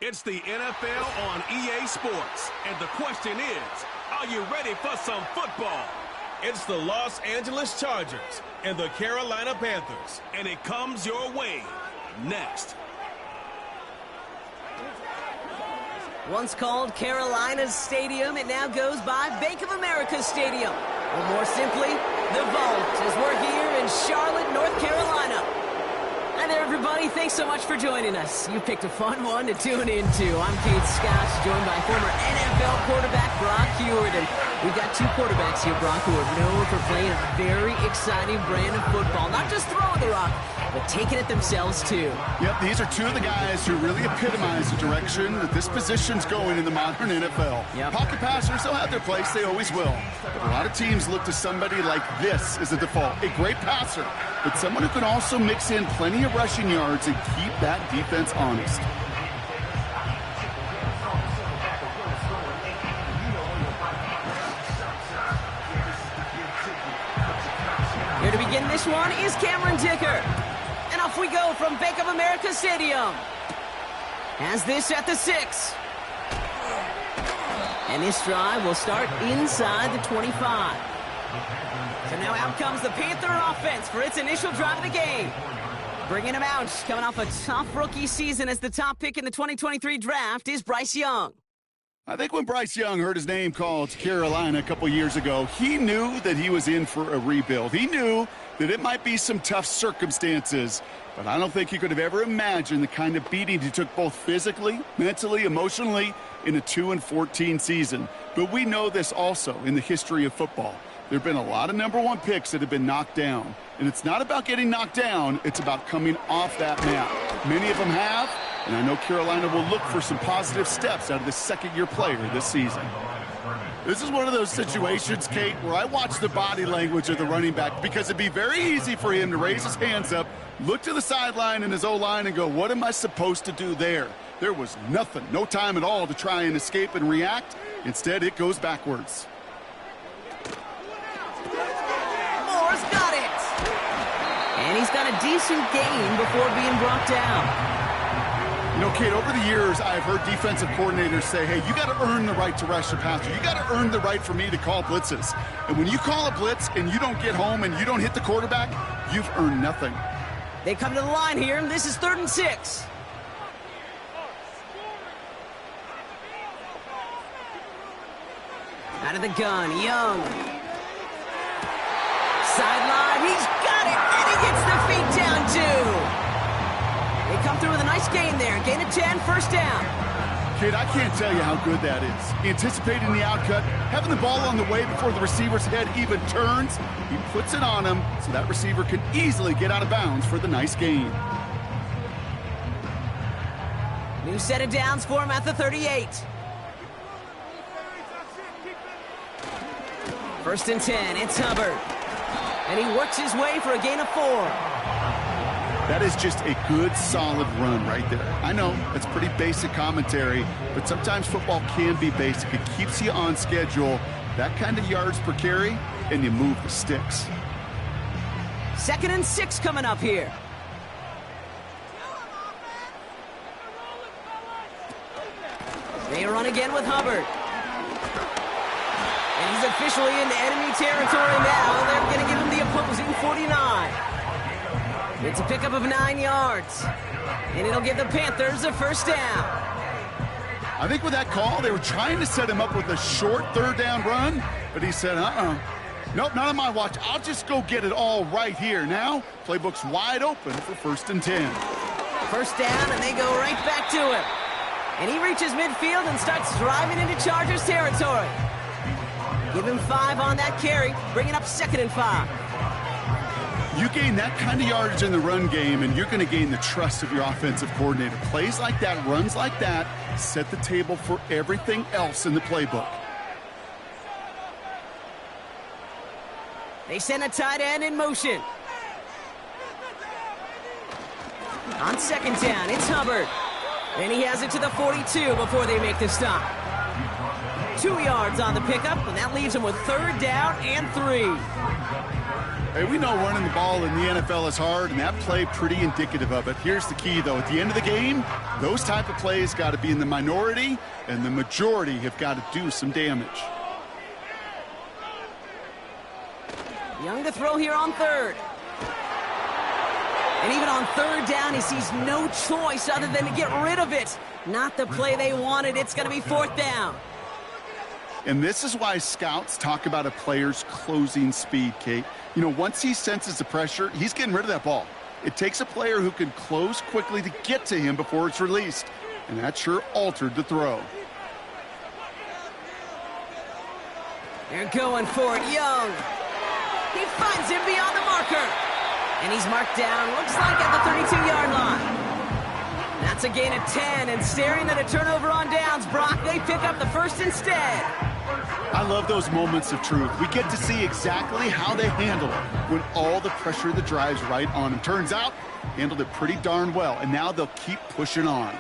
It's the NFL on EA Sports, and the question is, are you ready for some football? It's the Los Angeles Chargers and the Carolina Panthers, and it comes your way next. Once called Carolina's Stadium, it now goes by Bank of America Stadium. Or more simply, the Vault, as we're here in Charlotte, North Carolina. Hi there, everybody. Thanks so much for joining us. You picked a fun one to tune into. I'm Kate Scott, joined by former NFL quarterback Brock Huard. And we've got two quarterbacks here, Brock, who are known for playing a very exciting brand of football. Not just throwing the rock, but taking it themselves, too. Yep, these are two of the guys who really epitomize the direction that this position's going in the modern NFL. Yep. Pocket passers, they'll have their place. They always will. But a lot of teams look to somebody like this as a default. A great passer, but someone who can also mix in plenty of rushing yards and keep that defense honest. Here to begin this one is Cameron Dicker. And off we go from Bank of America Stadium. Has this at the 6. And this drive will start inside the 25. So now out comes the Panther offense for its initial drive of the game. Bringing him out, coming off a tough rookie season as the top pick in the 2023 draft is Bryce Young. I think when Bryce Young heard his name called to Carolina a couple years ago, he knew that he was in for a rebuild. He knew that it might be some tough circumstances, but I don't think he could have ever imagined the kind of beating he took both physically, mentally, emotionally in a 2-14 season. But we know this also in the history of football. There have been a lot of number one picks that have been knocked down. And it's not about getting knocked down, it's about coming off that map. Many of them have, and I know Carolina will look for some positive steps out of this second-year player this season. This is one of those situations, Kate, where I watch the body language of the running back because it'd be very easy for him to raise his hands up, look to the sideline in his O-line and go, what am I supposed to do there? There was nothing, no time at all to try and escape and react. Instead, it goes backwards. Moore's got it. And he's got a decent gain before being brought down. You know, Kate, over the years, I've heard defensive coordinators say, hey, you got to earn the right to rush the passer. You got to earn the right for me to call blitzes. And when you call a blitz and you don't get home and you don't hit the quarterback, you've earned nothing. They come to the line here. This is 3rd and 6. Out of the gun, Young. Sideline, he's got it, and he gets the feet down, too. They come through with a nice gain there. Gain of 10, first down. Kid, I can't tell you how good that is. Anticipating the outcut, having the ball on the way before the receiver's head even turns. He puts it on him so that receiver can easily get out of bounds for the nice gain. New set of downs for him at the 38. 1st and 10, it's Hubbard. And he works his way for a gain of 4. That is just a good, solid run right there. I know, it's pretty basic commentary, but sometimes football can be basic. It keeps you on schedule, that kind of yards per carry, and you move the sticks. 2nd and 6 coming up here. They run again with Hubbard. And he's officially into enemy territory now. They're going to give him the opposing 49. It's a pickup of 9 yards. And it'll give the Panthers a first down. I think with that call, they were trying to set him up with a short 3rd down run, but he said, nope, not on my watch. I'll just go get it all right here. Now, playbook's wide open for 1st and 10. First down, and they go right back to him. And he reaches midfield and starts driving into Chargers territory. Give him 5 on that carry, bringing up 2nd and 5. You gain that kind of yardage in the run game, and you're going to gain the trust of your offensive coordinator. Plays like that, runs like that, set the table for everything else in the playbook. They send a tight end in motion. On 2nd down, it's Hubbard. And he has it to the 42 before they make the stop. 2 yards on the pickup, and that leaves him with 3rd down and 3. Hey, we know running the ball in the NFL is hard, and that play pretty indicative of it. Here's the key, though. At the end of the game, those type of plays got to be in the minority, and the majority have got to do some damage. Young to throw here on third. And even on third down, he sees no choice other than to get rid of it. Not the play they wanted. It's going to be fourth down. And this is why scouts talk about a player's closing speed, Kate. You know, once he senses the pressure, he's getting rid of that ball. It takes a player who can close quickly to get to him before it's released. And that sure altered the throw. They're going for it, Young. He finds him beyond the marker. And he's marked down, looks like at the 32-yard line. That's a gain of 10, and staring at a turnover on downs, Brock, they pick up the first instead. I love those moments of truth. We get to see exactly how they handle it when all the pressure that drives right on them. Turns out, handled it pretty darn well, and now they'll keep pushing on.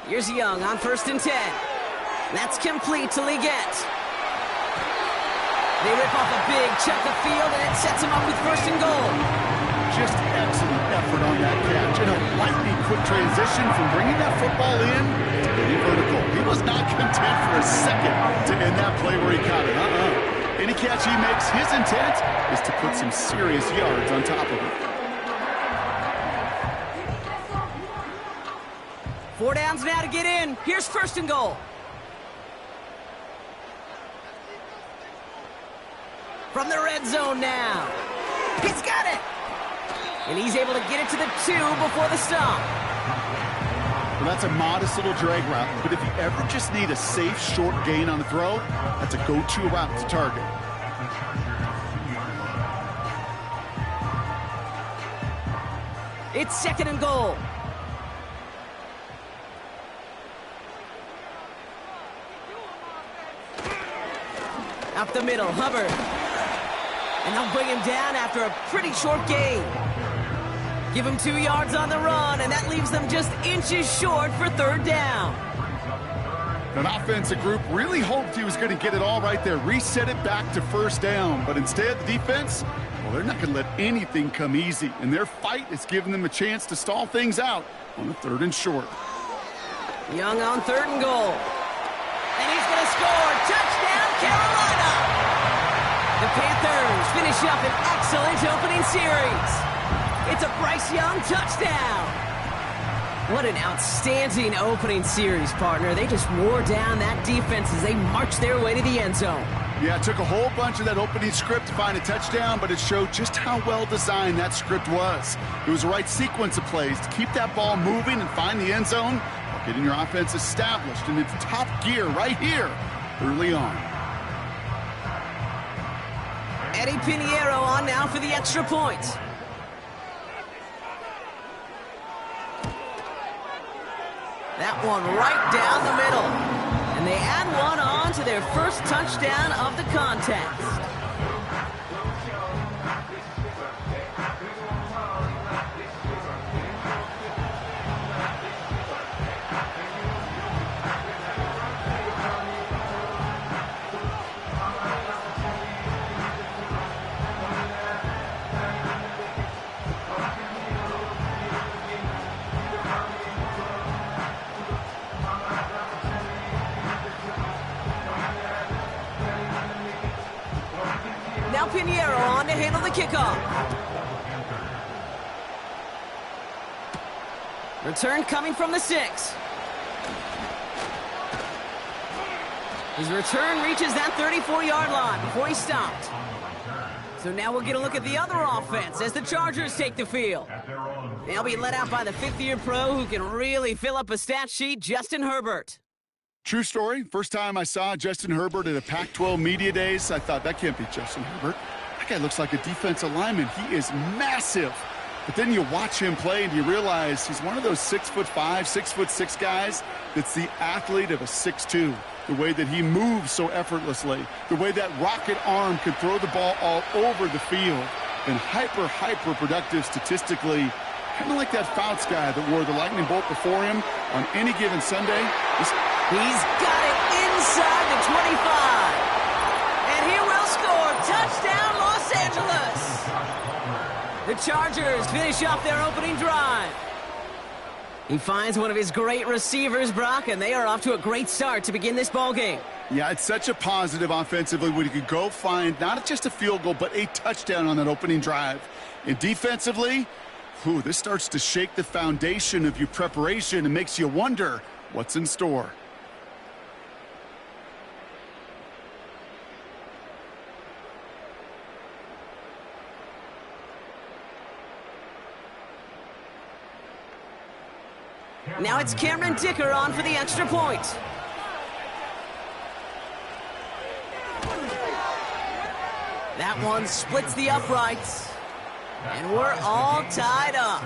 Here's Young on 1st and 10. That's complete to Leggett. They rip off a big chunk of field, and it sets him up with 1st and goal. Just excellent effort on that catch. And a lightning quick transition from bringing that football in to getting vertical. He was not content for a second to end that play where he caught it. Any catch he makes, his intent is to put some serious yards on top of it. 4 downs now to get in. Here's 1st and goal. From the red zone now. He's got it. And he's able to get it to the 2 before the stop. Well, that's a modest little drag route, but if you ever just need a safe, short gain on the throw, that's a go-to route to target. It's 2nd and goal. Up the middle, Hubbard. And they'll bring him down after a pretty short gain. Give him 2 yards on the run, and that leaves them just inches short for 3rd down. An offensive group really hoped he was going to get it all right there, reset it back to 1st down. But instead, the defense, well, they're not going to let anything come easy. And their fight is giving them a chance to stall things out on a 3rd and short. Young on 3rd and goal. And he's going to score. Touchdown, Carolina! The Panthers finish up an excellent opening series. It's a Bryce Young touchdown. What an outstanding opening series, partner. They just wore down that defense as they marched their way to the end zone. Yeah, it took a whole bunch of that opening script to find a touchdown, but it showed just how well designed that script was. It was the right sequence of plays to keep that ball moving and find the end zone while getting your offense established in its top gear right here early on. Eddie Pinheiro on now for the extra point. That one right down the middle. And they add one on to their first touchdown of the contest. Now Pinheiro on to handle the kickoff. Return coming from the 6. His return reaches that 34-yard line before he stopped. So now we'll get a look at the other offense as the Chargers take the field. They'll be led out by the 5th-year pro who can really fill up a stat sheet, Justin Herbert. True story. First time I saw Justin Herbert at a Pac-12 Media Days, I thought, that can't be Justin Herbert. That guy looks like a defensive lineman. He is massive. But then you watch him play and you realize he's one of those 6'5", 6'6" guys that's the athlete of a 6'2". The way that he moves so effortlessly. The way that rocket arm could throw the ball all over the field. And hyper productive statistically. Kind of like that Fouts guy that wore the lightning bolt before him on any given Sunday. He's got it inside the 25. And he will score. Touchdown, Los Angeles. The Chargers finish off their opening drive. He finds one of his great receivers, Brock, and they are off to a great start to begin this ballgame. Yeah, it's such a positive offensively when you could go find not just a field goal, but a touchdown on that opening drive. And defensively, this starts to shake the foundation of your preparation and makes you wonder what's in store. Now it's Cameron Dicker on for the extra point. That one splits the uprights. And we're all tied up.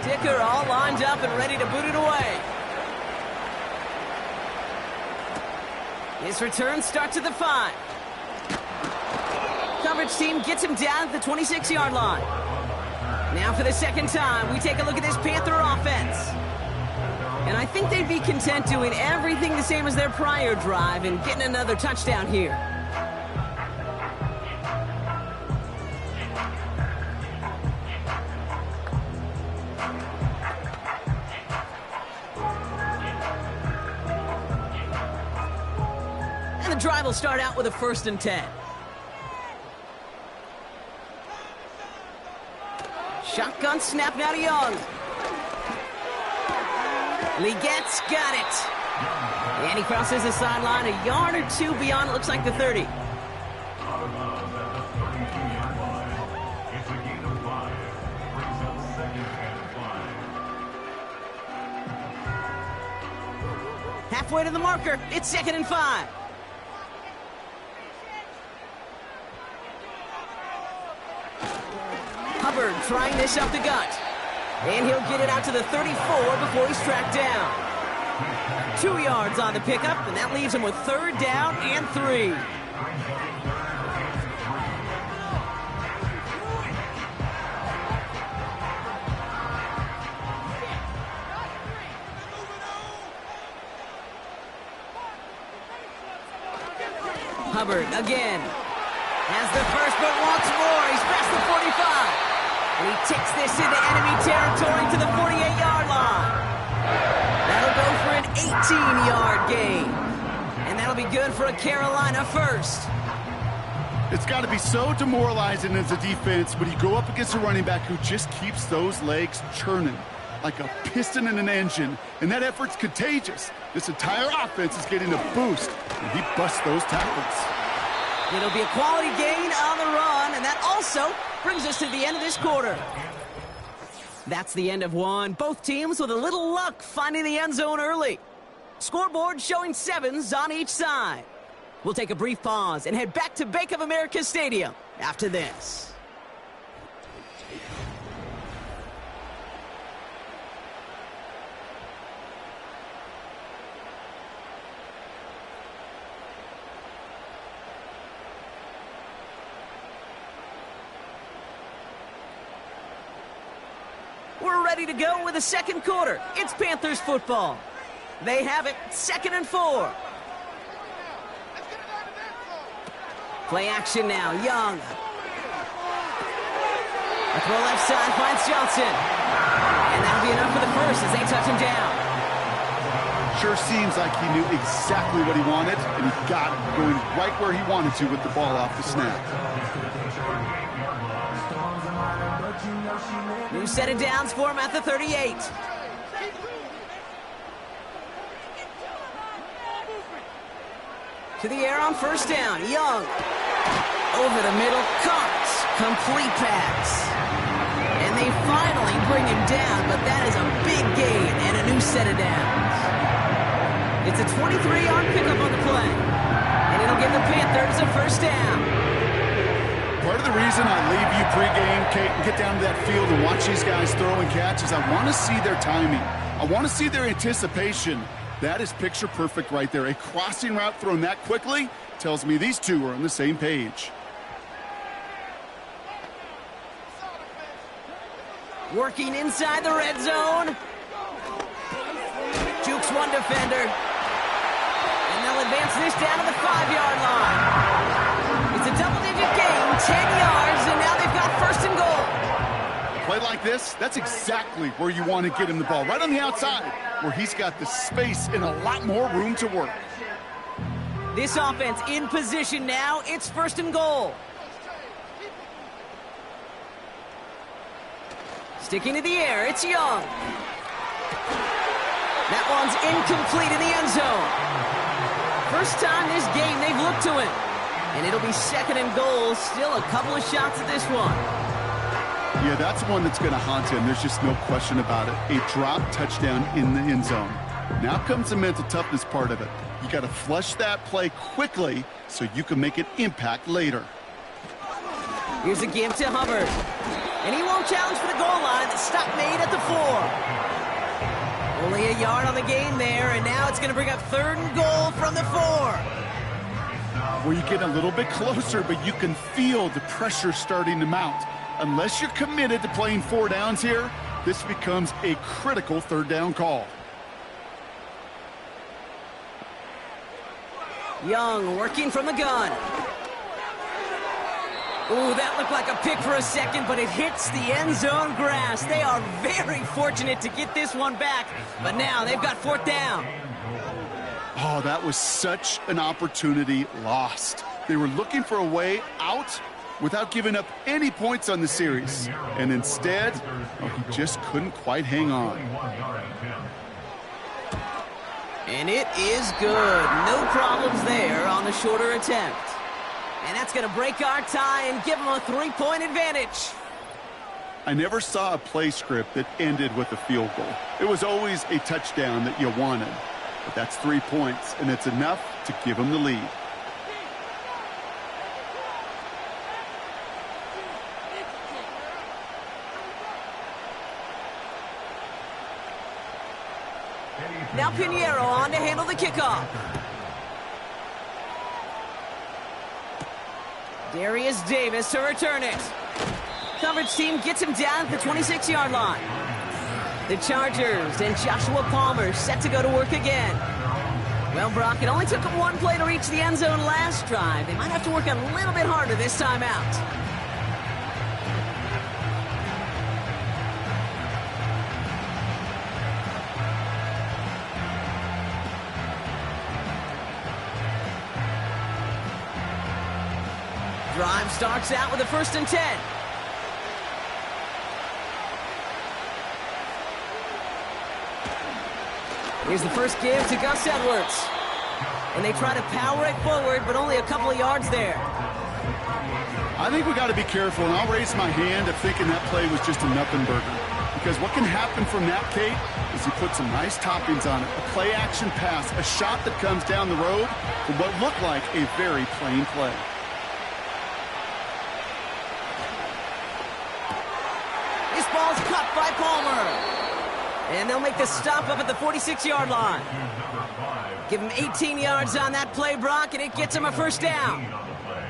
Dicker all lined up and ready to boot it away. His return starts at the 5. Coverage team gets him down at the 26-yard line. Now for the second time, we take a look at this Panther offense. And I think they'd be content doing everything the same as their prior drive and getting another touchdown here. The drive will start out with a 1st and 10. Shotgun snap now to Young. Legette's got it. And he crosses the sideline a yard or two beyond, it looks like the 30. Halfway to the marker, it's 2nd and 5. Hubbard trying this up the gut. And he'll get it out to the 34 before he's tracked down. 2 yards on the pickup, and that leaves him with 3rd down and 3. Hubbard again. Has the first, but once more, he's past the 45. And he takes this into enemy territory to the 48-yard line. That'll go for an 18-yard gain. And that'll be good for a Carolina first. It's got to be so demoralizing as a defense when you go up against a running back who just keeps those legs churning like a piston in an engine. And that effort's contagious. This entire offense is getting a boost, and he busts those tackles. It'll be a quality gain on the run, and that also brings us to the end of this quarter. That's the end of one. Both teams with a little luck finding the end zone early. Scoreboard showing 7s on each side. We'll take a brief pause and head back to Bank of America Stadium after this. We're ready to go with the second quarter. It's Panthers football. They have it 2nd and 4. Play action now. Young. A throw left side finds Johnson. And that'll be enough for the first as they touch him down. Sure seems like he knew exactly what he wanted, and he got it going right where he wanted to with the ball off the snap. New set of downs for him at the 38. To the air on 1st down. Young. Over the middle. Caught. Complete pass. And they finally bring him down, but that is a big gain and a new set of downs. It's a 23-yard pickup on the play. And it'll give the Panthers a 1st down. Part of the reason I leave you pregame, Kate, and get down to that field and watch these guys throw and catch is I want to see their timing. I want to see their anticipation. That is picture perfect right there. A crossing route thrown that quickly tells me these two are on the same page. Working inside the red zone. Jukes one defender. And they'll advance this down to the 5-yard line. It's a double-digit gain, 10 yards, and now they've got first and goal. A play like this, that's exactly where you want to get him the ball, right on the outside, where he's got the space and a lot more room to work. This offense in position now. It's first and goal. Sticking to the air, it's Young. That one's incomplete in the end zone. First time this game they've looked to him. And it'll be second and goal. Still a couple of shots at this one. Yeah, that's one that's going to haunt him. There's just no question about it. A drop touchdown in the end zone. Now comes the mental toughness part of it. You got to flush that play quickly so you can make an impact later. Here's a give to Hubbard. And he won't challenge for the goal line. The stop made at the 4. Only a yard on the game there, and now it's going to bring up third and goal from the 4. Well, you get a little bit closer, but you can feel the pressure starting to mount. Unless you're committed to playing 4 downs here, this becomes a critical third down call. Young working from the gun. Ooh, that looked like a pick for a second, but it hits the end zone grass. They are very fortunate to get this one back, but now they've got fourth down. Oh, that was such an opportunity lost. They were looking for a way out without giving up any points on the series. And instead, he just couldn't quite hang on. And it is good. No problems there on the shorter attempt. And that's going to break our tie and give them a 3-point advantage. I never saw a play script that ended with a field goal. It was always a touchdown that you wanted. But that's 3 points, and it's enough to give them the lead. Now Pinheiro on to handle the kickoff. Darius Davis to return it. Coverage team gets him down at the 26-yard line. The Chargers and Joshua Palmer set to go to work again. Well, Brock, it only took them one play to reach the end zone last drive. They might have to work a little bit harder this time out. Drive starts out with a 1st and 10. Here's the first give to Gus Edwards. And they try to power it forward, but only a couple of yards there. I think we got to be careful, and I'll raise my hand of thinking that play was just a nothing burger. Because what can happen from that, Kate, is you put some nice toppings on it. A play-action pass, a shot that comes down the road for what looked like a very plain play. This ball's cut by Palmer. And they'll make the stop up at the 46-yard line. Give him 18 yards on that play, Brock, and it gets him a 1st down.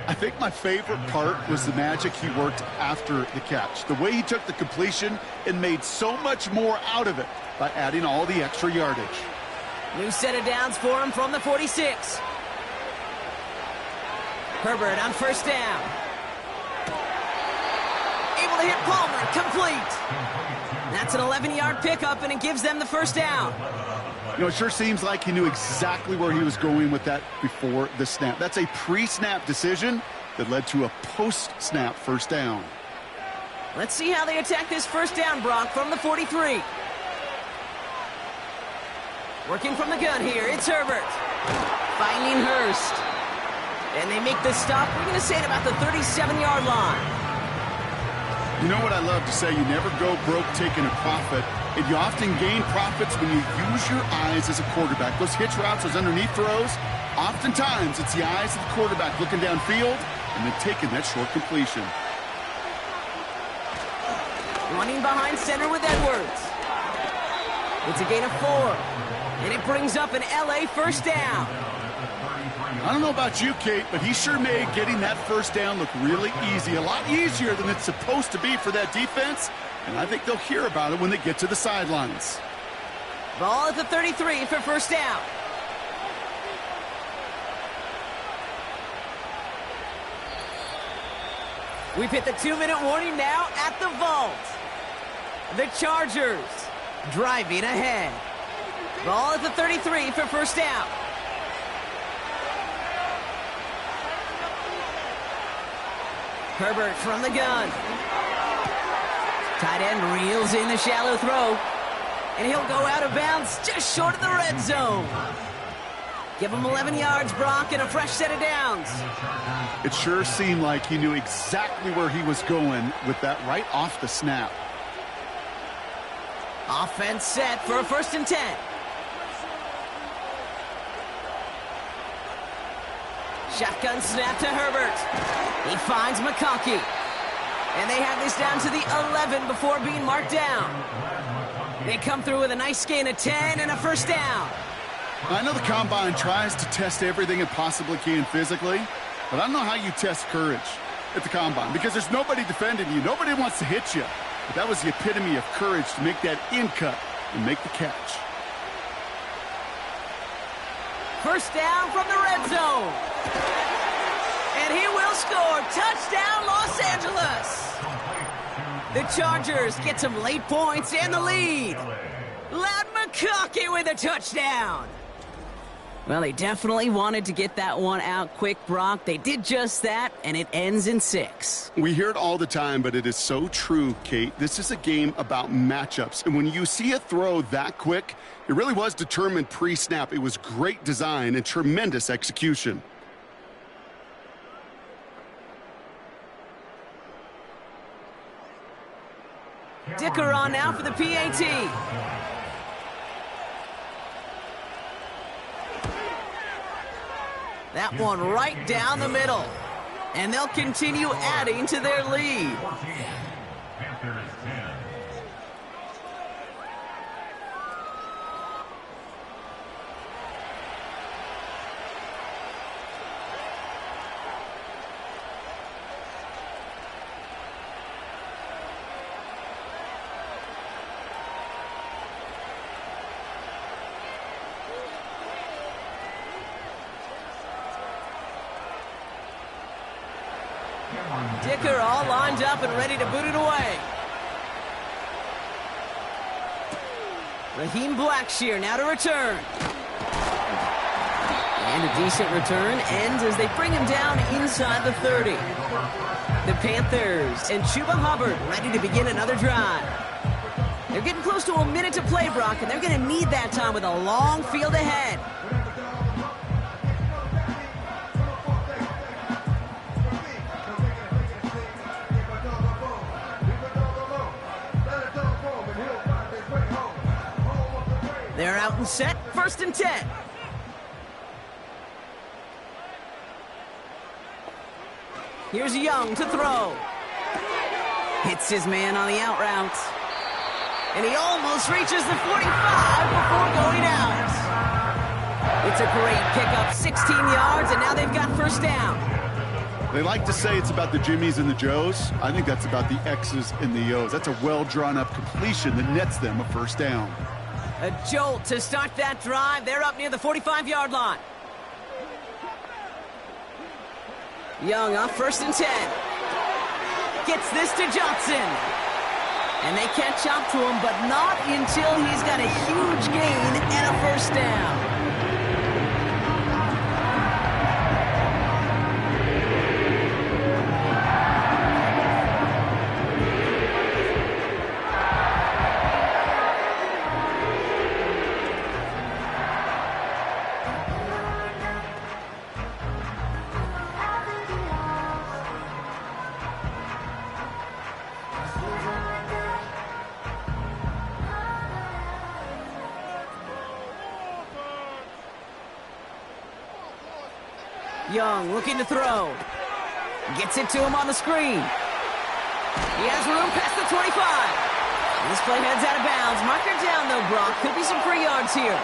I think my favorite part was the magic he worked after the catch. The way he took the completion and made so much more out of it by adding all the extra yardage. New set of downs for him from the 46. Herbert on 1st down. Able to hit Palmer, complete. That's an 11-yard pickup, and it gives them the 1st down. You know, it sure seems like he knew exactly where he was going with that before the snap. That's a pre-snap decision that led to a post-snap 1st down. Let's see how they attack this 1st down, Brock, from the 43. Working from the gun here, it's Herbert. Finding Hurst. And they make the stop, we're going to say, at about the 37-yard line. You know what I love to say? You never go broke taking a profit. And you often gain profits when you use your eyes as a quarterback. Those hitch routes, those underneath throws, oftentimes it's the eyes of the quarterback looking downfield and then taking that short completion. Running behind center with Edwards. It's a gain of 4, and it brings up an LA first down. I don't know about you, Kate, but he sure made getting that first down look really easy. A lot easier than it's supposed to be for that defense, and I think they'll hear about it when they get to the sidelines. Ball at the 33 for first down. We've hit the 2-minute warning now at the vault. The Chargers driving ahead. Ball at the 33 for first down. Herbert from the gun. Tight end reels in the shallow throw. And he'll go out of bounds just short of the red zone. Give him 11 yards, Brock, and a fresh set of downs. It sure seemed like he knew exactly where he was going with that right off the snap. Offense set for a 1st and 10. Shotgun snap to Herbert. He finds McConkey. And they have this down to the 11 before being marked down. They come through with a nice gain of 10 and a first down. I know the Combine tries to test everything it possibly can physically, but I don't know how you test courage at the Combine because there's nobody defending you. Nobody wants to hit you. But that was the epitome of courage to make that in cut and make the catch. First down from the red zone. And he will score. Touchdown, Los Angeles. The Chargers get some late points and the lead. Loud McConkey with a touchdown. Well, they definitely wanted to get that one out quick, Brock. They did just that, and it ends in 6. We hear it all the time, but it is so true, Kate. This is a game about matchups. And when you see a throw that quick, it really was determined pre-snap. It was great design and tremendous execution. Dicker on now for the PAT. That one right down the middle. And they'll continue adding to their lead. Panthers 10. Dicker all lined up and ready to boot it away. Raheem Blackshear now to return. And a decent return ends as they bring him down inside the 30. The Panthers and Chuba Hubbard ready to begin another drive. They're getting close to a minute to play, Brock, and they're going to need that time with a long field ahead. They're out and set, 1st and 10. Here's Young to throw. Hits his man on the out route. And he almost reaches the 45 before going out. It's a great pickup, 16 yards, and now they've got first down. They like to say it's about the Jimmies and the Joes. I think that's about the X's and the O's. That's a well-drawn-up completion that nets them a first down. A jolt to start that drive. They're up near the 45-yard line. Young off 1st and 10. Gets this to Johnson. And they catch up to him, but not until he's got a huge gain and a first down. Young looking to throw. Gets it to him on the screen. He has room past the 25. This play heads out of bounds. Marker down, though, Brock. Could be some free yards here.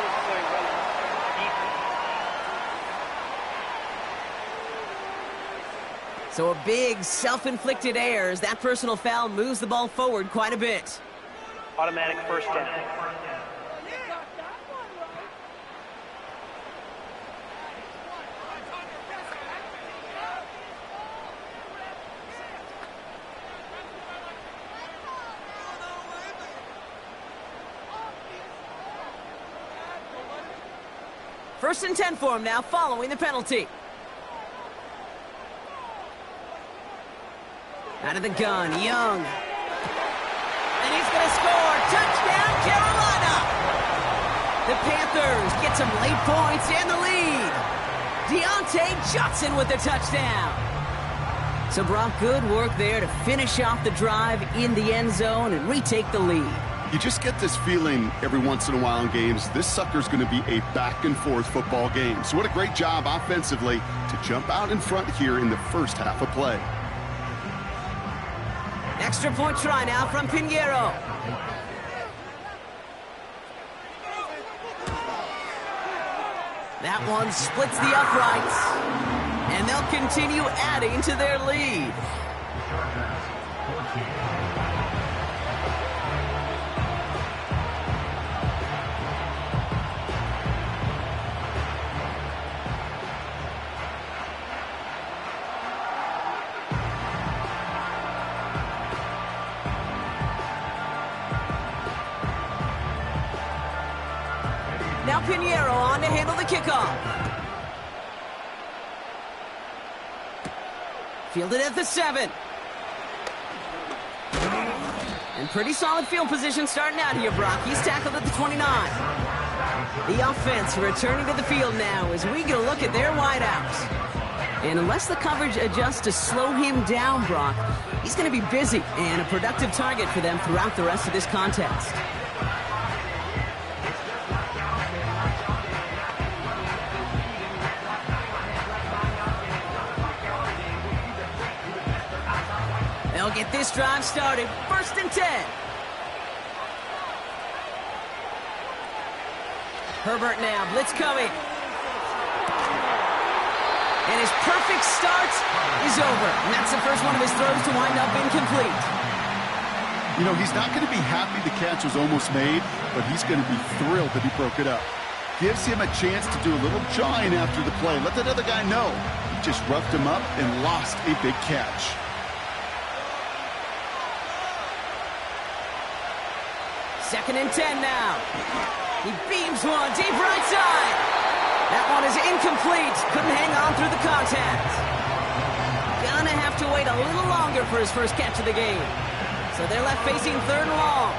So a big self-inflicted error as that personal foul moves the ball forward quite a bit. Automatic first down. First and 10 for him now, following the penalty. Out of the gun, Young. And he's going to score. Touchdown, Carolina! The Panthers get some late points and the lead. Deontay Johnson with the touchdown. So, Brock, good work there to finish off the drive in the end zone and retake the lead. You just get this feeling every once in a while in games, this sucker's going to be a back-and-forth football game. So what a great job offensively to jump out in front here in the first half of play. Extra point try now from Pinheiro. That one splits the uprights. And they'll continue adding to their lead. Now Pinheiro on to handle the kickoff. Fielded at the 7. And pretty solid field position starting out here, Brock. He's tackled at the 29. The offense returning to the field now as we get a look at their wideouts. And unless the coverage adjusts to slow him down, Brock, he's going to be busy and a productive target for them throughout the rest of this contest. They'll get this drive started. First and 10. Herbert now. Blitz coming. And his perfect start is over. And that's the first one of his throws to wind up incomplete. You know, he's not going to be happy the catch was almost made, but he's going to be thrilled that he broke it up. Gives him a chance to do a little jawing after the play. Let that other guy know. He just roughed him up and lost a big catch. Second and 10 now. He beams one deep right side. That one is incomplete. Couldn't hang on through the contact. Gonna have to wait a little longer for his first catch of the game. So they're left facing third and long.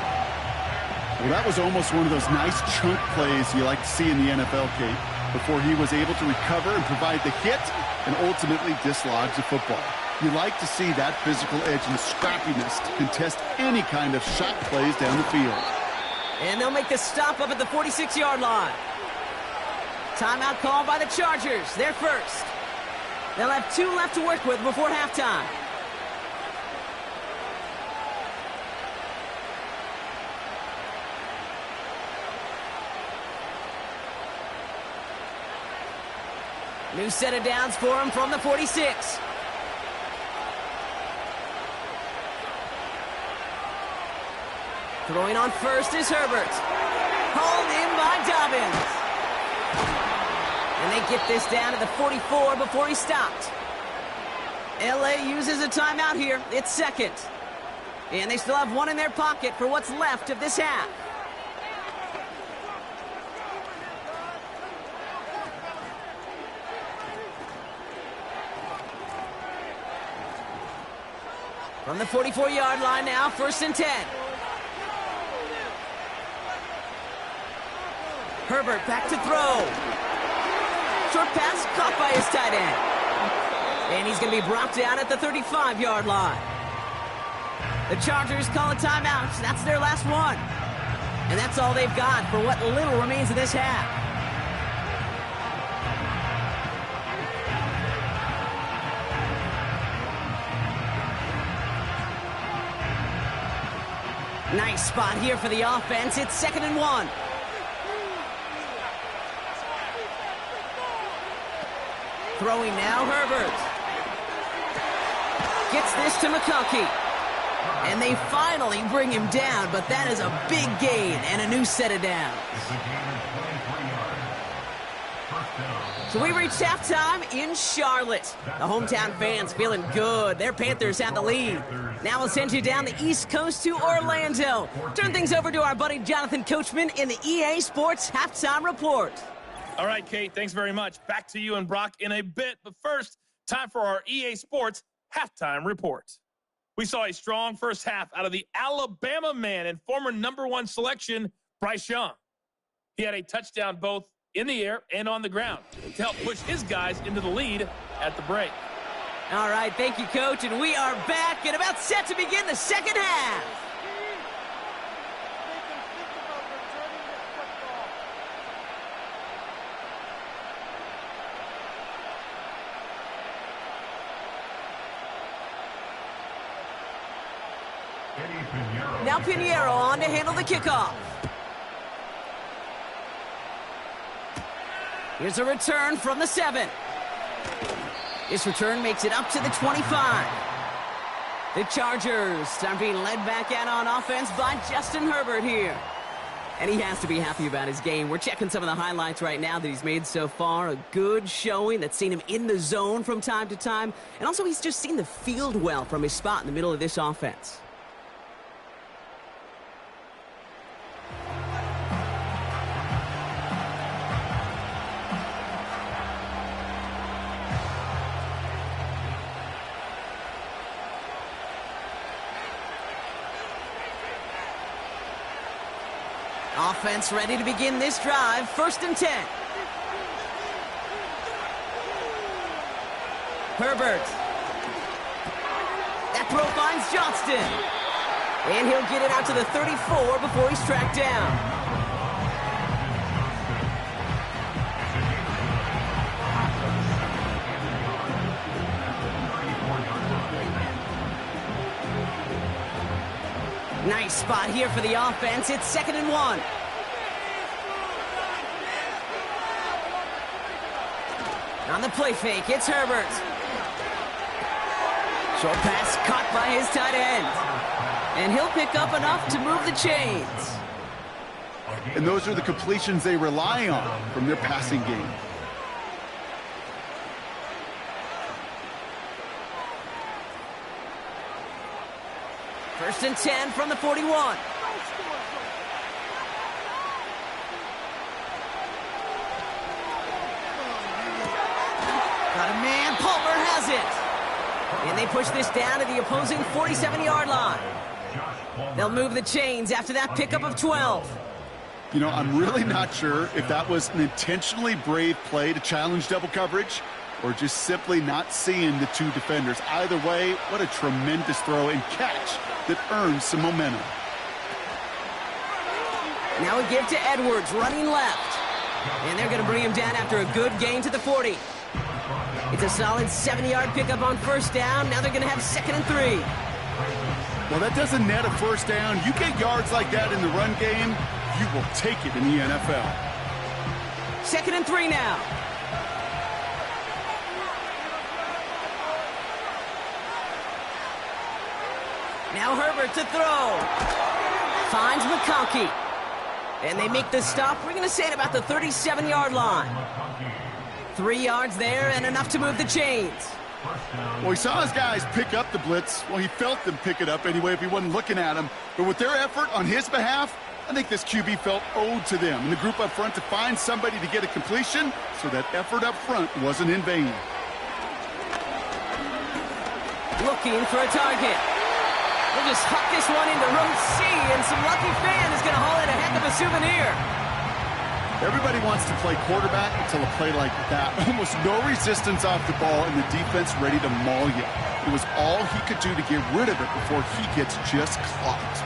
Well, that was almost one of those nice chunk plays you like to see in the NFL, Kate, before he was able to recover and provide the hit and ultimately dislodge the football. You like to see that physical edge and scrappiness to contest any kind of shot plays down the field. And they'll make the stop up at the 46-yard line. Timeout called by the Chargers. They're first. They'll have 2 left to work with before halftime. New set of downs for him from the 46. Throwing on first is Herbert. Hauled in by Dobbins. And they get this down to the 44 before he stopped. LA uses a timeout here. It's second. And they still have one in their pocket for what's left of this half. From the 44-yard line now, first and 10. Herbert back to throw. Short pass caught by his tight end. And he's going to be brought down at the 35-yard line. The Chargers call a timeout. That's their last one. And that's all they've got for what little remains of this half. Nice spot here for the offense. It's 2nd and 1. Throwing now, Herbert. Gets this to McConkey. And they finally bring him down, but that is a big gain and a new set of downs. So we reached halftime in Charlotte. The hometown fans feeling good. Their Panthers have the lead. Now we'll send you down the East Coast to Orlando. Turn things over to our buddy Jonathan Coachman in the EA Sports Halftime Report. All right, Kate, thanks very much. Back to you and Brock in a bit. But first, time for our EA Sports Halftime Report. We saw a strong first half out of the Alabama man and former #1 selection, Bryce Young. He had a touchdown both in the air and on the ground to help push his guys into the lead at the break. All right, thank you, Coach, and we are back and about set to begin the second half. Now Pinheiro on to handle the kickoff. Here's a return from the 7. This return makes it up to the 25. The Chargers are being led back out on offense by Justin Herbert here. And he has to be happy about his game. We're checking some of the highlights right now that he's made so far. A good showing that's seen him in the zone from time to time. And also he's just seen the field well from his spot in the middle of this offense. Offense ready to begin this drive. 1st and 10. Herbert. That throw finds Johnston. And he'll get it out to the 34 before he's tracked down. Nice spot here for the offense. It's 2nd and 1. On the play fake, it's Herbert. Short pass caught by his tight end. And he'll pick up enough to move the chains. And those are the completions they rely on from their passing game. First and 10 from the 41. Got a man, Palmer has it. And they push this down to the opposing 47-yard line. They'll move the chains after that pickup of 12. You know, I'm really not sure if that was an intentionally brave play to challenge double coverage or just simply not seeing the two defenders. Either way, what a tremendous throw and catch that earns some momentum. Now we give to Edwards, running left. And they're going to bring him down after a good gain to the 40. It's a solid 70-yard pickup on 1st down. Now they're going to have 2nd and 3. Well, that doesn't net a 1st down. You get yards like that in the run game, you will take it in the NFL. 2nd and 3 now. Now Herbert to throw. Finds McConkey. And they make the stop. We're going to say at about the 37-yard line. 3 yards there and enough to move the chains. Well, he saw his guys pick up the blitz. Well, he felt them pick it up anyway if he wasn't looking at him. But with their effort on his behalf, I think this QB felt owed to them and the group up front to find somebody to get a completion, so that effort up front wasn't in vain. Looking for a target. We'll just huck this one into row C, and some lucky fan is going to haul in a heck of a souvenir. Everybody wants to play quarterback until a play like that. Almost no resistance off the ball and the defense ready to maul you. It was all he could do to get rid of it before he gets just clocked.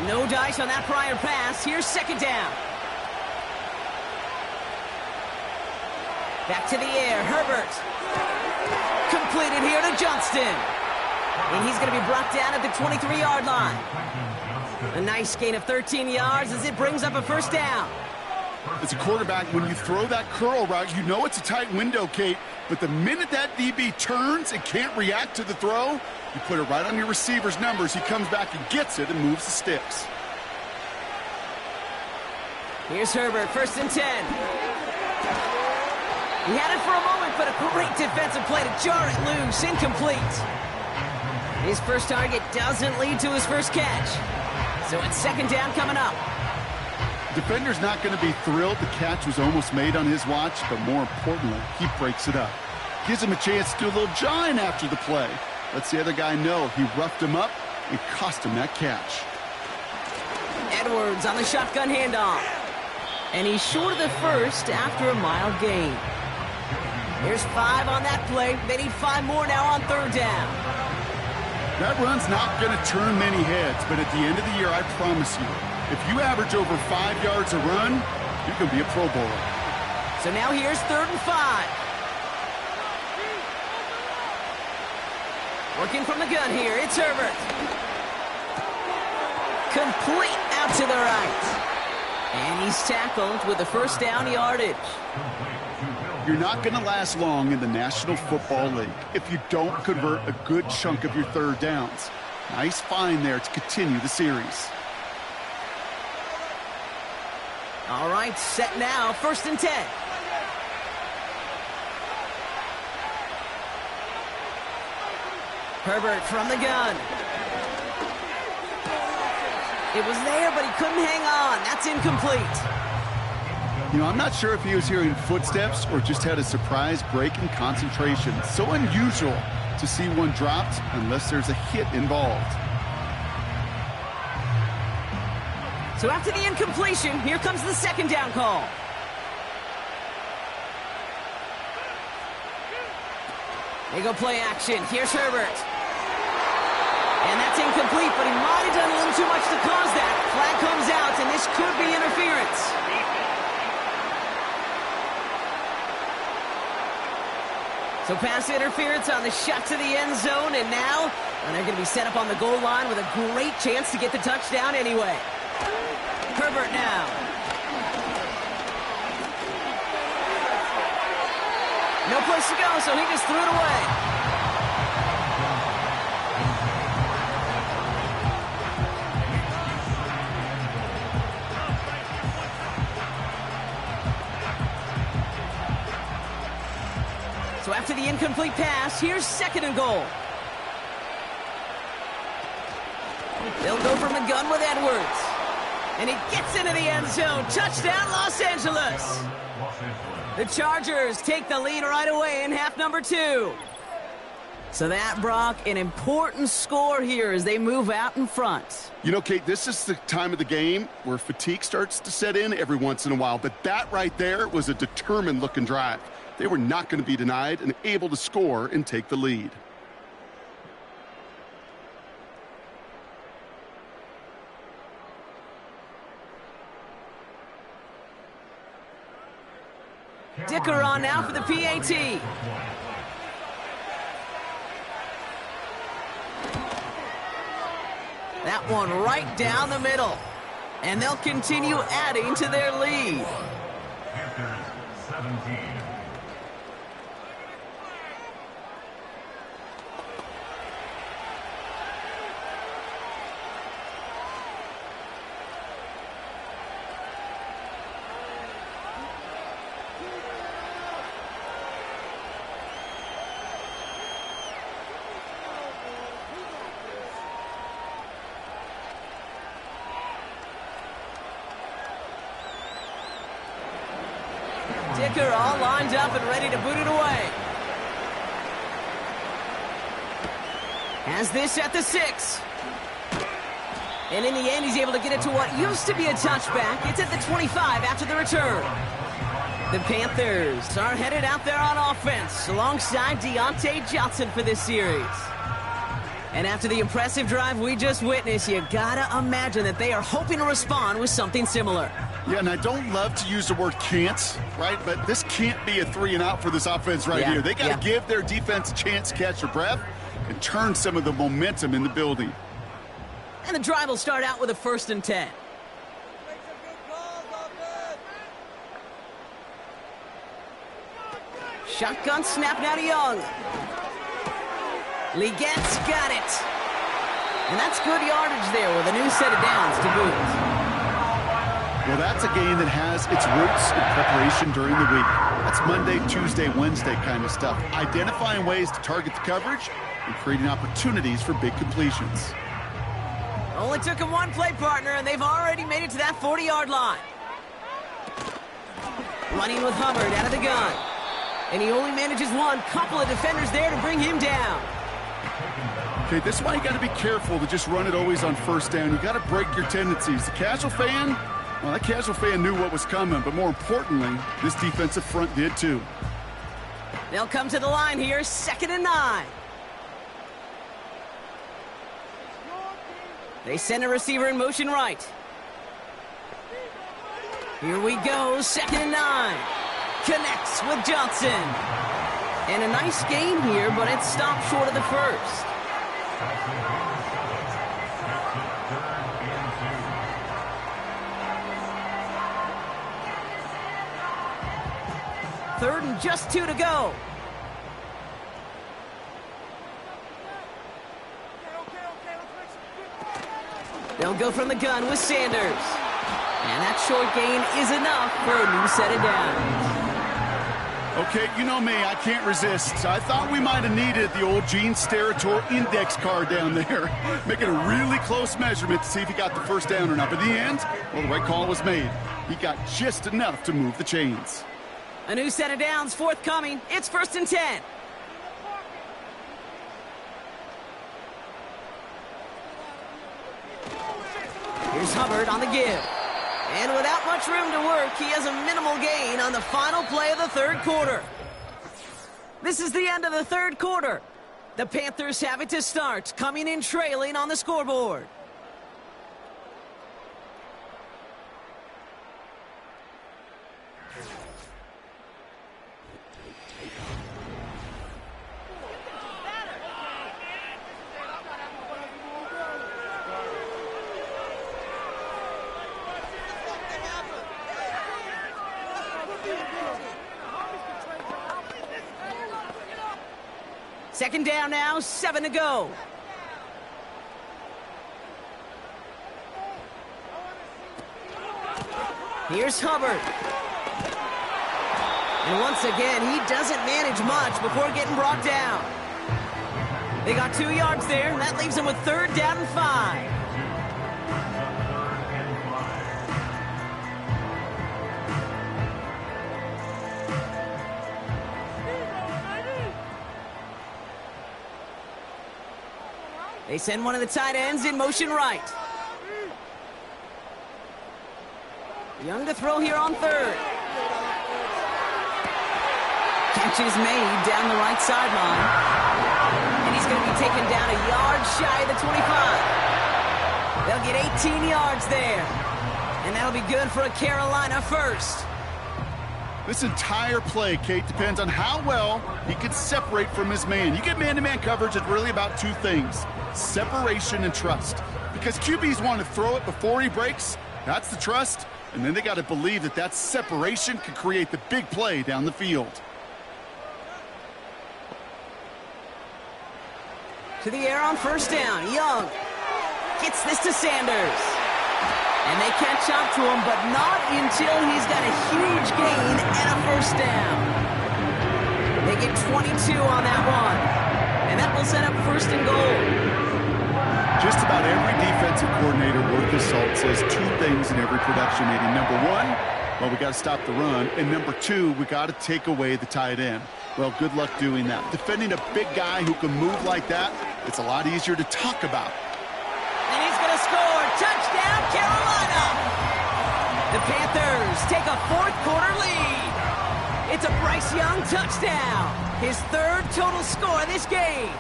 No dice on that prior pass. Here's 2nd down. Back to the air. Herbert. Completed here to Johnston. And he's going to be brought down at the 23-yard line. A nice gain of 13 yards as it brings up a first down. As a quarterback, when you throw that curl route, you know it's a tight window, Kate. But the minute that DB turns and can't react to the throw, you put it right on your receiver's numbers. He comes back and gets it and moves the sticks. Here's Herbert, 1st and 10. He had it for a moment, but a great defensive play to jar it loose, incomplete. His first target doesn't lead to his first catch. So it's 2nd down coming up. Defender's not going to be thrilled the catch was almost made on his watch, but more importantly, he breaks it up. Gives him a chance to do a little jawing after the play. Lets the other guy know he roughed him up and cost him that catch. Edwards on the shotgun handoff. And he's short of the first after a mild gain. There's 5 on that play. They need 5 more now on 3rd down. That run's not going to turn many heads, but at the end of the year, I promise you, if you average over 5 yards a run, you can be a Pro Bowler. So now here's 3rd and 5. Working from the gun here, it's Herbert. Complete out to the right. And he's tackled with the first down yardage. You're not going to last long in the National Football League if you don't convert a good chunk of your 3rd downs. Nice find there to continue the series. All right, set now, 1st and 10. Herbert from the gun. It was there, but he couldn't hang on. That's incomplete. You know, I'm not sure if he was hearing footsteps or just had a surprise break in concentration. So unusual to see one dropped unless there's a hit involved. So after the incompletion, here comes the 2nd down call. They go play action. Here's Herbert. And that's incomplete, but he might have done a little too much to cause that. Flag comes out, and this could be interference. So pass interference on the shot to the end zone, and now they're going to be set up on the goal line with a great chance to get the touchdown anyway. Herbert now. No place to go, so he just threw it away. So after the incomplete pass, here's 2nd and goal. They'll go from the gun with Edwards. And he gets into the end zone. Touchdown, Los Angeles. The Chargers take the lead right away in half number 2. So that, Brock, an important score here as they move out in front. You know, Kate, this is the time of the game where fatigue starts to set in every once in a while. But that right there was a determined-looking drive. They were not going to be denied and able to score and take the lead. Dicker on now for the PAT. That one right down the middle. And they'll continue adding to their lead. Panthers 17. Dicker all lined up and ready to boot it away. Has this at the 6. And in the end, he's able to get it to what used to be a touchback. It's at the 25 after the return. The Panthers are headed out there on offense alongside Deontay Johnson for this series. And after the impressive drive we just witnessed, you gotta imagine that they are hoping to respond with something similar. Yeah, and I don't love to use the word can't, right? But this can't be a 3-and-out for this offense right here. They got to give their defense a chance to catch their breath and turn some of the momentum in the building. And the drive will start out with a 1st and 10. Shotgun snap now to Young. Legette's got it. And that's good yardage there with a new set of downs to boot. Well, that's a game that has its roots in preparation during the week. That's Monday, Tuesday, Wednesday kind of stuff. Identifying ways to target the coverage and creating opportunities for big completions. Only took him one play, partner, and they've already made it to that 40-yard line. Running with Hubbard out of the gun. And he only manages one. Couple of defenders there to bring him down. Okay, this is why you got to be careful to just run it always on 1st down. You got to break your tendencies. The casual fan, well, that casual fan knew what was coming, but more importantly, this defensive front did too. They'll come to the line here, 2nd and 9. They send a receiver in motion right. Here we go, 2nd and 9. Connects with Johnson. And a nice gain here, but it stopped short of the 1st. Third and just 2 to go. They'll go from the gun with Sanders. And that short gain is enough for a new set of downs. Okay, you know me, I can't resist. I thought we might have needed the old Gene Steratore index card down there, making a really close measurement to see if he got the 1st down or not. But in the end, well, the right call was made. He got just enough to move the chains. A new set of downs forthcoming. It's 1st and 10. Here's Hubbard on the give. And without much room to work, he has a minimal gain on the final play of the 3rd quarter. This is the end of the 3rd quarter. The Panthers have it to start, coming in trailing on the scoreboard. Second down now, 7 to go. Here's Hubbard. And once again, he doesn't manage much before getting brought down. They got 2 yards there, and that leaves them with 3rd down and 5. They send one of the tight ends in motion right. Young to throw here on 3rd. Catch is made down the right sideline. And he's going to be taken down a yard shy of the 25. They'll get 18 yards there. And that'll be good for a Carolina 1st. This entire play, Kate, depends on how well he can separate from his man. You get man-to-man coverage, it's really about 2 things. Separation and trust. Because QBs want to throw it before he breaks. That's the trust. And then they got to believe that that separation can create the big play down the field. To the air on 1st down. Young gets this to Sanders. And they catch up to him, but not until he's got a huge gain and a 1st down. They get 22 on that one. And that will set up 1st and goal. Just about every defensive coordinator worth his salt says 2 things in every production meeting. Number 1, well, we got to stop the run. And number 2, we got to take away the tight end. Well, good luck doing that. Defending a big guy who can move like that, it's a lot easier to talk about. And he's going to score. Touchdown, Carolina! The Panthers take a 4th quarter lead. It's a Bryce Young touchdown. His 3rd total score this game.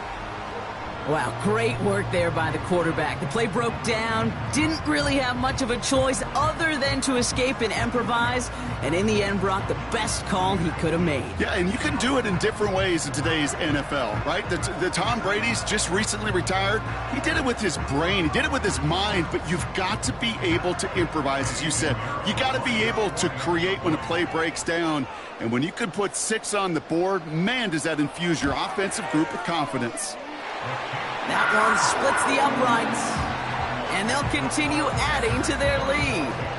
Wow, great work there by the quarterback. The play broke down, didn't really have much of a choice other than to escape and improvise, and in the end brought the best call he could have made. Yeah, and you can do it in different ways in today's NFL, right? The Tom Brady's just recently retired. He did it with his brain. He did it with his mind, but you've got to be able to improvise, as you said. You got to be able to create when a play breaks down, and when you can put 6 on the board, man, does that infuse your offensive group with confidence. That one splits the uprights, and they'll continue adding to their lead.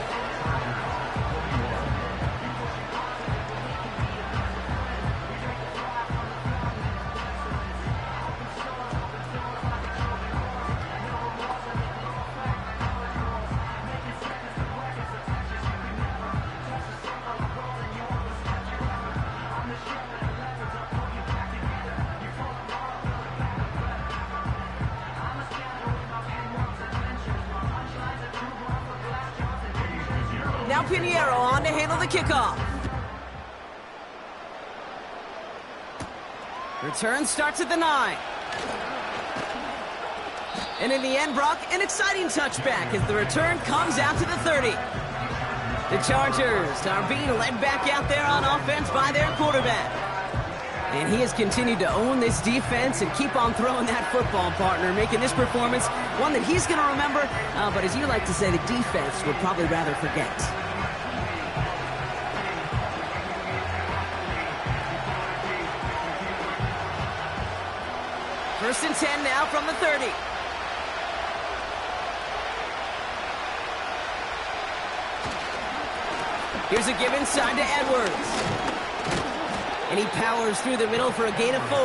Now Pinheiro on to handle the kickoff. Return starts at the 9. And in the end, Brock, an exciting touchback as the return comes out to the 30. The Chargers are being led back out there on offense by their quarterback. And he has continued to own this defense and keep on throwing that football, partner, making this performance one that he's going to remember, but as you like to say, the defense would probably rather forget. First and 10 now from the 30. Here's a give inside to Edwards. And he powers through the middle for a gain of 4.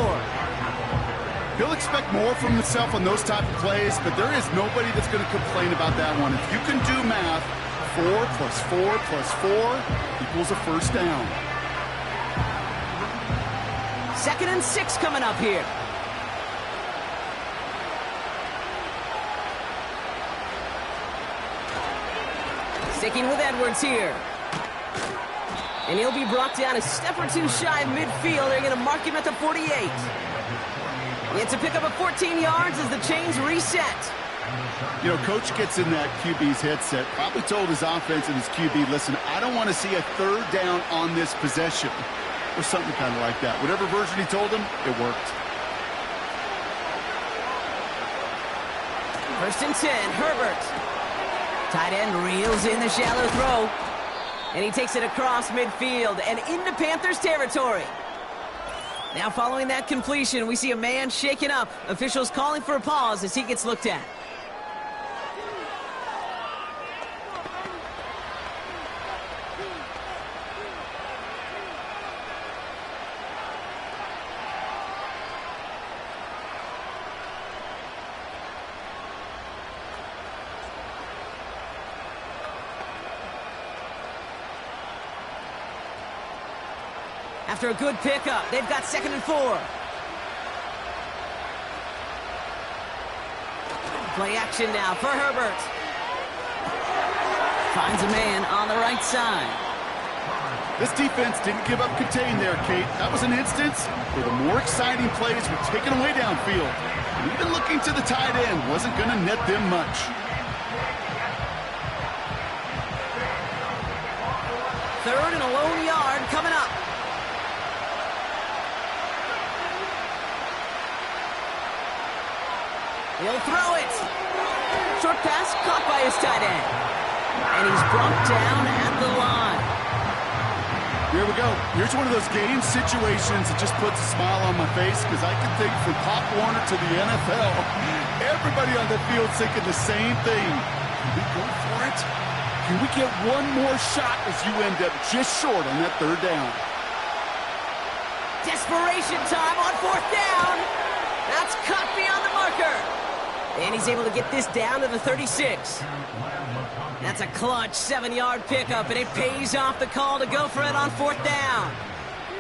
He'll expect more from himself on those type of plays, but there is nobody that's going to complain about that one. If you can do math, 4 plus 4 plus 4 equals a first down. 2nd and 6 coming up here. Sticking with Edwards here. And he'll be brought down a step or two shy of midfield. They're going to mark him at the 48. It's a pickup of 14 yards as the chains reset. You know, coach gets in that QB's headset, probably told his offense and his QB, listen, I don't want to see a 3rd down on this possession. Or something kind of like that. Whatever version he told him, it worked. 1st and 10, Herbert. Tight end reels in the shallow throw. And he takes it across midfield and into Panthers territory. Now following that completion, we see a man shaken up. Officials calling for a pause as he gets looked at. After a good pickup, they've got 2nd and 4. Play action now for Herbert. Finds a man on the right side. This defense didn't give up contain there, Kate. That was an instance where the more exciting plays were taken away downfield. And even looking to the tight end wasn't going to net them much. 3rd and a lone yard coming up. He'll throw it. Short pass caught by his tight end. And he's brought down at the line. Here we go. Here's one of those game situations that just puts a smile on my face because I can think from Pop Warner to the NFL, everybody on the field thinking the same thing. Can we go for it? Can we get one more shot as you end up just short on that 3rd down? Desperation time on 4th down. That's cut beyond the marker. And he's able to get this down to the 36. That's a clutch 7-yard pickup, and it pays off the call to go for it on 4th down.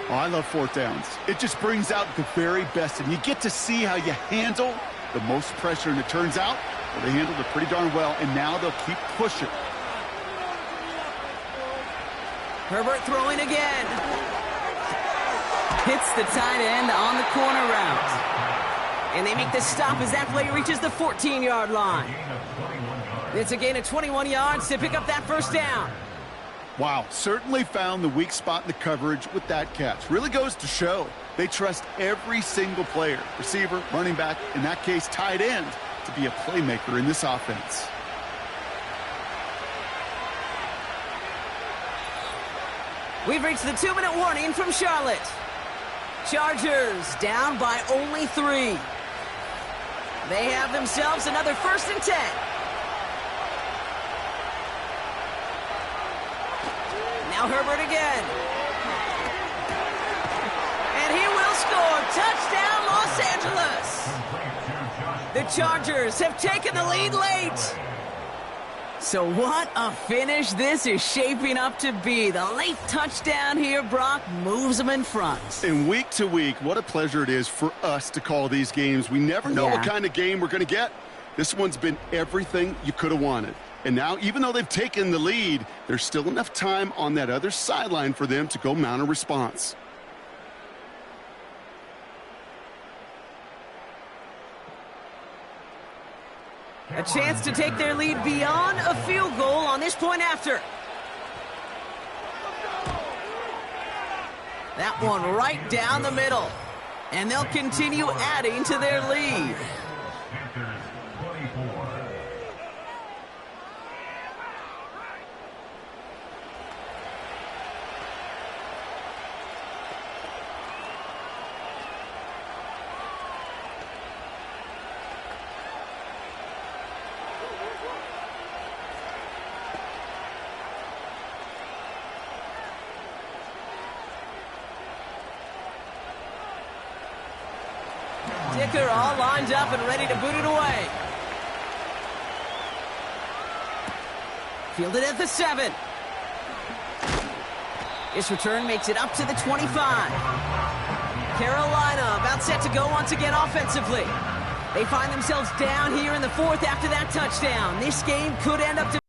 Oh, I love 4th downs. It just brings out the very best, and you get to see how you handle the most pressure, and it turns out well, they handled it pretty darn well, and now they'll keep pushing. Herbert throwing again. Hits the tight end on the corner route. And they make the stop as that play reaches the 14-yard line. It's a gain of 21 yards to pick up that first down. Wow, certainly found the weak spot in the coverage with that catch. Really goes to show they trust every single player, receiver, running back, in that case, tight end, to be a playmaker in this offense. We've reached the 2-minute warning from Charlotte. Chargers down by only 3. They have themselves another 1st and 10. Now Herbert again. And he will score. Touchdown, Los Angeles. The Chargers have taken the lead late. So what a finish this is shaping up to be. The late touchdown here, Brock, moves them in front. And week to week, what a pleasure it is for us to call these games. We never know what kind of game we're going to get. This one's been everything you could have wanted. And now, even though they've taken the lead, there's still enough time on that other sideline for them to go mount a response. A chance to take their lead beyond a field goal on this point after. That one right down the middle. And they'll continue adding to their lead. Panthers 24. Dicker all lined up and ready to boot it away. Fielded at the 7. This return makes it up to the 25. Carolina about set to go once again offensively. They find themselves down here in the 4th after that touchdown. This game could end up to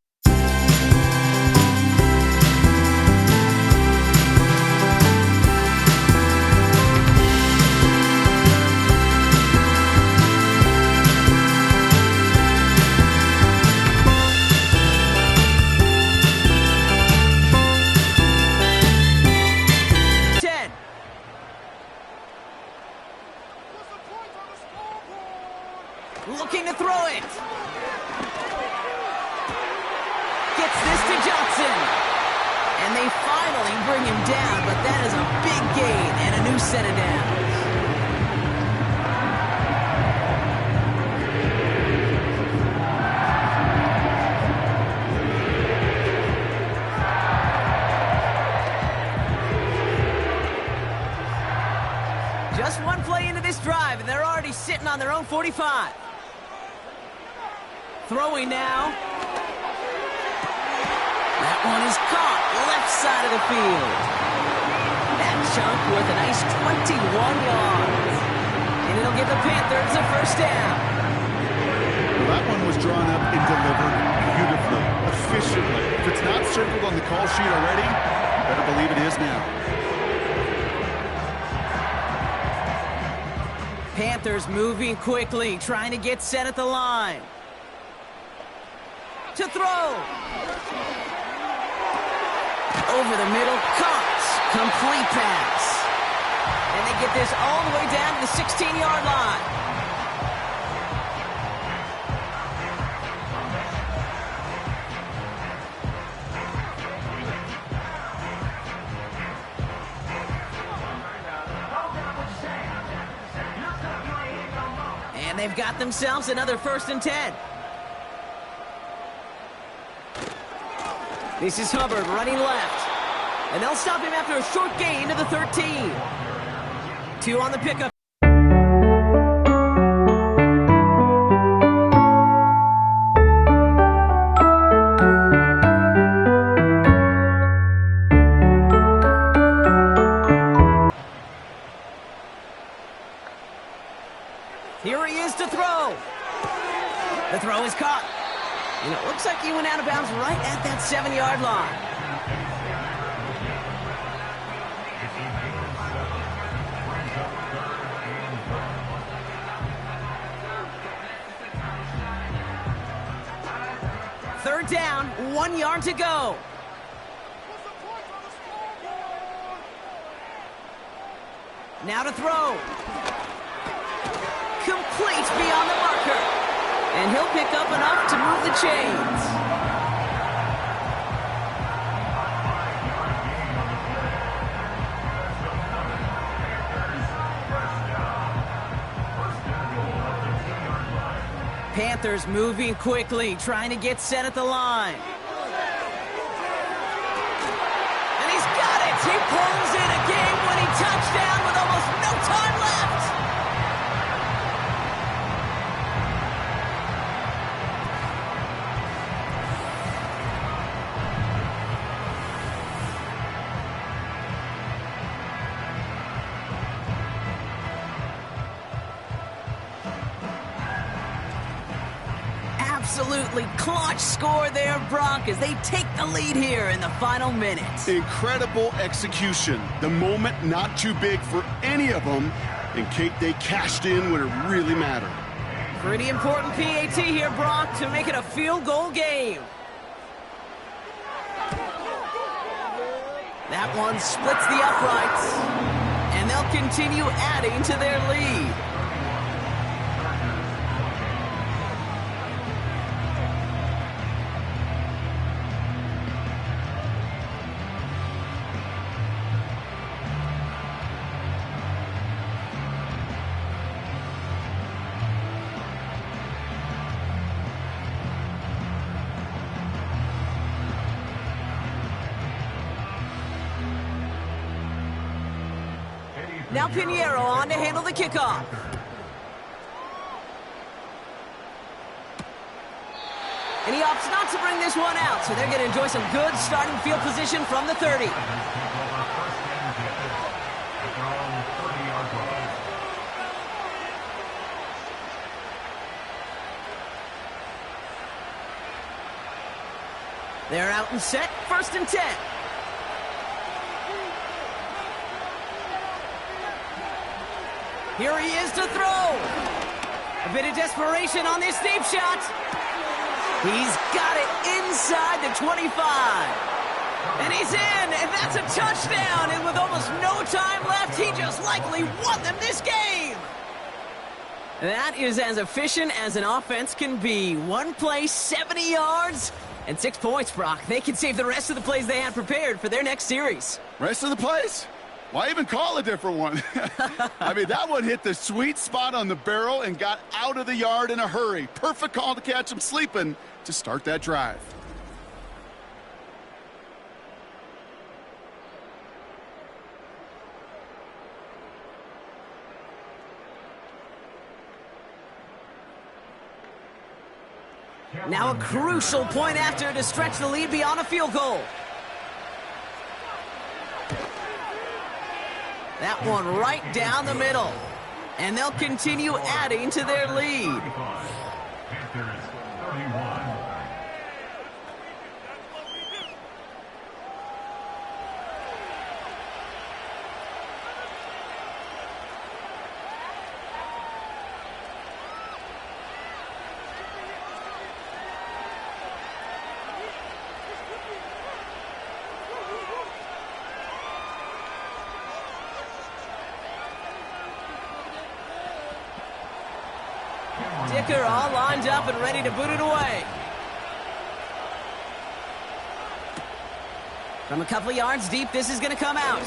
looking to throw it. Gets this to Johnson. And they finally bring him down, but that is a big gain and a new set of downs. Just one play into this drive, and they're already sitting on their own 45. Throwing now. That one is caught left side of the field. That chunk worth a nice 21 yards. And it'll give the Panthers a first down. Well, that one was drawn up and delivered beautifully, efficiently. If it's not circled on the call sheet already, you better believe it is now. Panthers moving quickly, trying to get set at the line. To throw. Over the middle, caught. Complete pass. And they get this all the way down to the 16-yard line. And they've got themselves another 1st and 10. This is Hubbard running left. And they'll stop him after a short gain to the 13. 2 on the pickup. Here he is to throw. The throw is caught. And it looks like he went out of bounds right at that 7-yard line. third down, 1 yard to go. Now to throw. Complete beyond the marker. And he'll pick up enough to move the chains. Panthers moving quickly, trying to get set at the line. And he's got it! He pulls in a game-winning touchdown with almost no time left! Absolutely clutch score there, Brock, as they take the lead here in the final minutes. Incredible execution. The moment not too big for any of them, and Kate, they cashed in when it really mattered. Pretty important PAT here, Brock, to make it a field goal game. That one splits the uprights, and they'll continue adding to their lead. Now Pinheiro on to handle the kickoff. And he opts not to bring this one out, so they're going to enjoy some good starting field position from the 30. They're out and set, 1st and 10. Here he is to throw. A bit of desperation on this deep shot. He's got it inside the 25. And he's in, and that's a touchdown. And with almost no time left, he just likely won them this game. That is as efficient as an offense can be. One play, 70 yards, and 6 points, Brock. They can save the rest of the plays they had prepared for their next series. Rest of the plays? Why even call a different one? I mean, that one hit the sweet spot on the barrel and got out of the yard in a hurry. Perfect call to catch him sleeping to start that drive. Now a crucial point after to stretch the lead beyond a field goal. That one right down the middle. And they'll continue adding to their lead. Panthers 31. Dicker all lined up and ready to boot it away. From a couple yards deep, this is going to come out.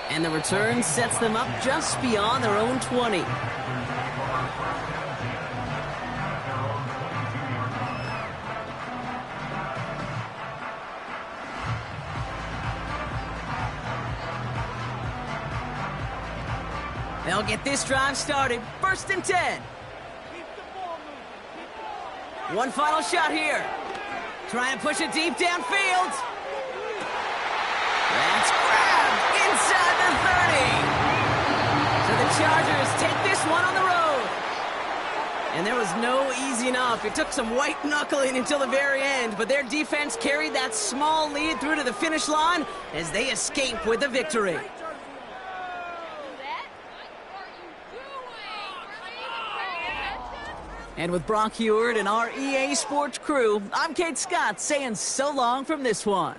And the return sets them up just beyond their own 20. They'll get this drive started. 1st and 10. One final shot here. Trying to push it deep downfield. That's grabbed inside the 30. So the Chargers take this one on the road. And there was no easy enough. It took some white knuckling until the very end, but their defense carried that small lead through to the finish line as they escape with the victory. And with Brock Heward and our EA Sports crew, I'm Kate Scott saying so long from this one.